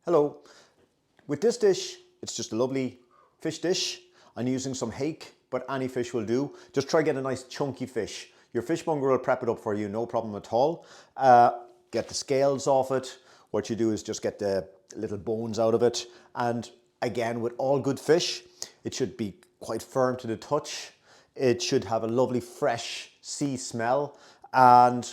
Hello. With this dish, it's just a lovely fish dish. I'm using some hake, but any fish will do. Just try to get a nice chunky fish. Your fishmonger will prep it up for you, no problem at all. Get the scales off it. What you do is just get the little bones out of it. And again, with all good fish, it should be quite firm to the touch. It should have a lovely fresh sea smell, and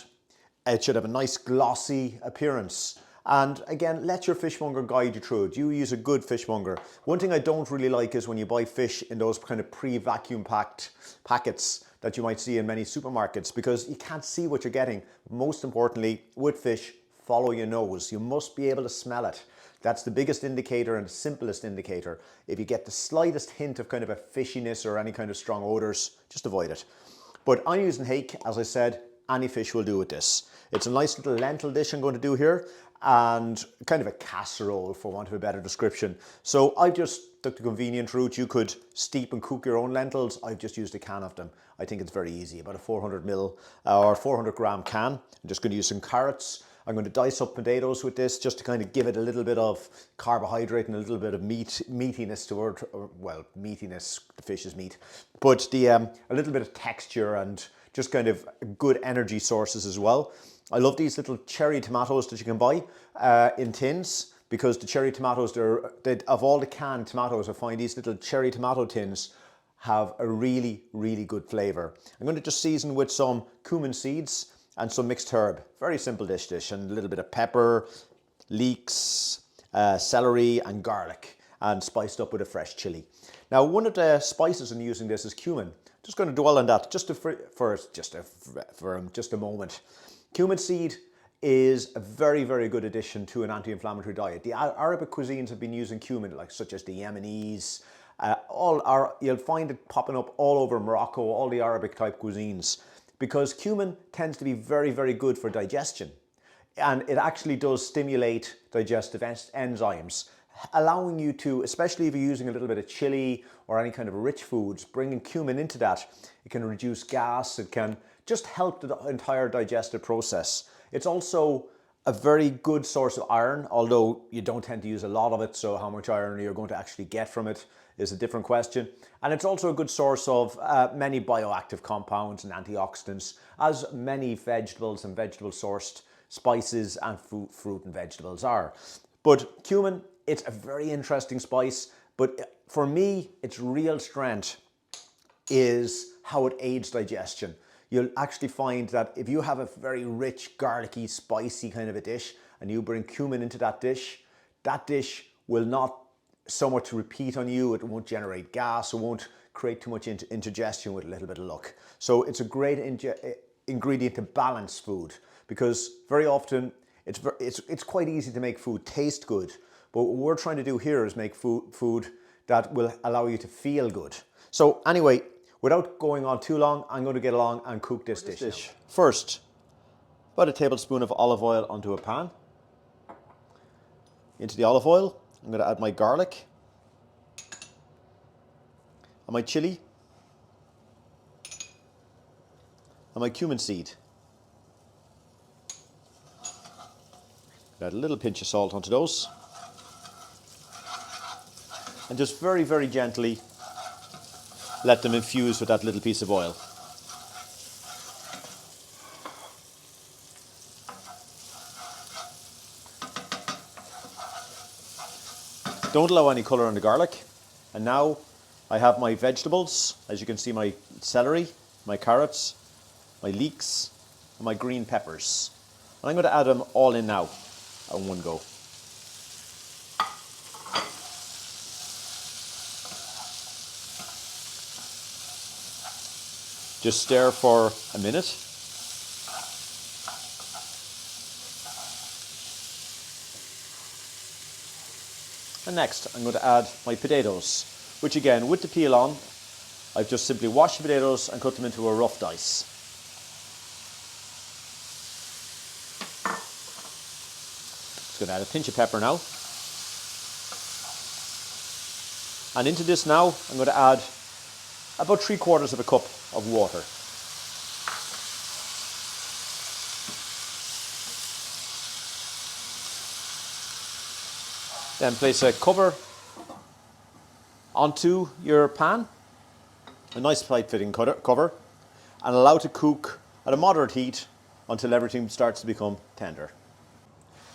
it should have a nice glossy appearance. And again, let your fishmonger guide you through it. You use a good fishmonger. One thing I don't really like is when you buy fish in those kind of pre-vacuum packed packets that you might see in many supermarkets, because you can't see what you're getting. Most importantly, with fish, follow your nose. You must be able to smell it. That's the biggest indicator and the simplest indicator. If you get the slightest hint of kind of a fishiness or any kind of strong odors, just avoid it. But I'm using hake, as I said. Any fish will do with this. It's a nice little lentil dish I'm going to do here, and kind of a casserole for want of a better description. So I just took the convenient route. You could steep and cook your own lentils. I've just used a can of them. I think it's very easy, about a 400 ml or 400 gram can. I'm just going to use some carrots. I'm going to dice up potatoes with this just to kind of give it a little bit of carbohydrate and a little bit of meatiness to it. Well, meatiness, the fish is meat, but a little bit of texture and just kind of good energy sources as well. I love these little cherry tomatoes that you can buy in tins, because the cherry tomatoes, of all the canned tomatoes, I find these little cherry tomato tins have a really, really good flavour. I'm going to just season with some cumin seeds and some mixed herb. Very simple dish, and a little bit of pepper, leeks, celery and garlic, and spiced up with a fresh chilli. Now, one of the spices I'm using this is cumin. Just going to dwell on that for just a moment. Cumin seed is a very, very good addition to an anti-inflammatory diet. The Arabic cuisines have been using cumin, such as the Yemenis. You'll find it popping up all over Morocco, all the Arabic type cuisines, because cumin tends to be very, very good for digestion. And it actually does stimulate digestive enzymes, allowing you to, especially if you're using a little bit of chili or any kind of rich foods, bringing cumin into that, it can reduce gas, it can just help the entire digestive process. It's also a very good source of iron, although you don't tend to use a lot of it, so how much iron you're going to actually get from it is a different question. And it's also a good source of many bioactive compounds and antioxidants, as many vegetables and vegetable-sourced spices and fruit and vegetables are. But cumin, it's a very interesting spice, but for me, its real strength is how it aids digestion. You'll actually find that if you have a very rich, garlicky, spicy kind of a dish, and you bring cumin into that dish will not so much repeat on you. It won't generate gas, it won't create too much indigestion with a little bit of luck. So it's a great ingredient to balance food, because very often it's quite easy to make food taste good. But what we're trying to do here is make food that will allow you to feel good. So anyway, without going on too long, I'm going to get along and cook this dish. First, about a tablespoon of olive oil onto a pan. Into the olive oil, I'm going to add my garlic and my chili and my cumin seed. Add a little pinch of salt onto those. And just very, very gently let them infuse with that little piece of oil. Don't allow any colour on the garlic. And now I have my vegetables. As you can see, my celery, my carrots, my leeks, and my green peppers. And I'm going to add them all in now in one go. Just stir for a minute. And next I'm going to add my potatoes, which again, with the peel on, I've just simply washed the potatoes and cut them into a rough dice. Just going to add a pinch of pepper now. And into this now, I'm going to add about 3/4 of a cup of water. Then place a cover onto your pan, a nice tight fitting cover, and allow it to cook at a moderate heat until everything starts to become tender.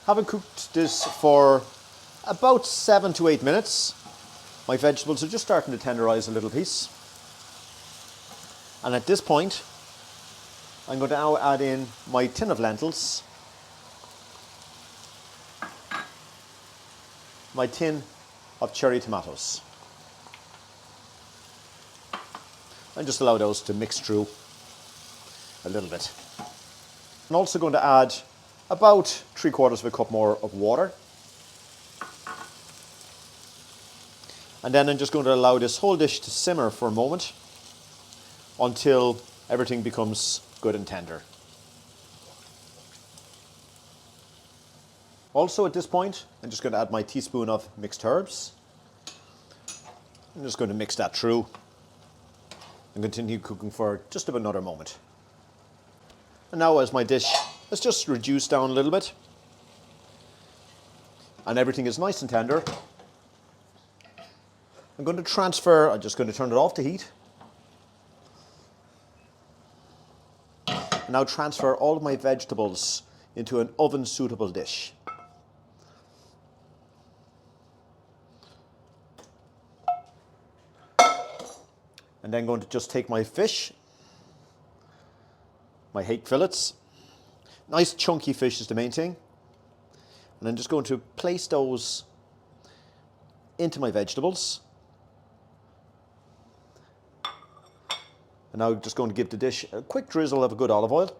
Having cooked this for about 7 to 8 minutes, my vegetables are just starting to tenderize a little piece. And at this point, I'm going to now add in my tin of lentils, my tin of cherry tomatoes, and just allow those to mix through a little bit. I'm also going to add about 3/4 of a cup more of water. And then I'm just going to allow this whole dish to simmer for a moment until everything becomes good and tender. Also at this point, I'm just going to add my teaspoon of mixed herbs. I'm just going to mix that through and continue cooking for just about another moment. And now as my dish has just reduced down a little bit and everything is nice and tender, I'm going to just going to turn it off to heat. And now transfer all of my vegetables into an oven suitable dish. And then going to just take my fish, my hake fillets. Nice chunky fish is the main thing. And I'm just going to place those into my vegetables. And now just going to give the dish a quick drizzle of a good olive oil.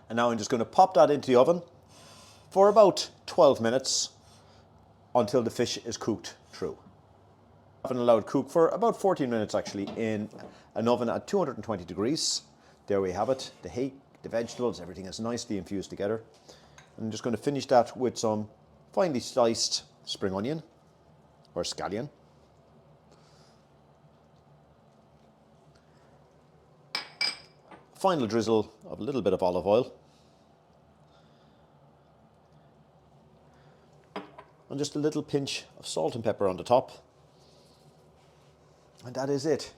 And now I'm just going to pop that into the oven for about 12 minutes until the fish is cooked through. I've allowed it cook for about 14 minutes actually in an oven at 220 degrees. There we have it, the hake, the vegetables, everything is nicely infused together. I'm just going to finish that with some finely sliced spring onion or scallion. Final drizzle of a little bit of olive oil. And just a little pinch of salt and pepper on the top. And that is it.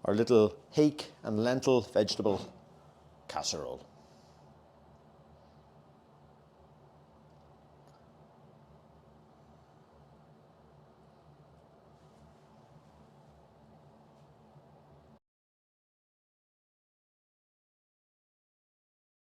Our little hake and lentil vegetable casserole.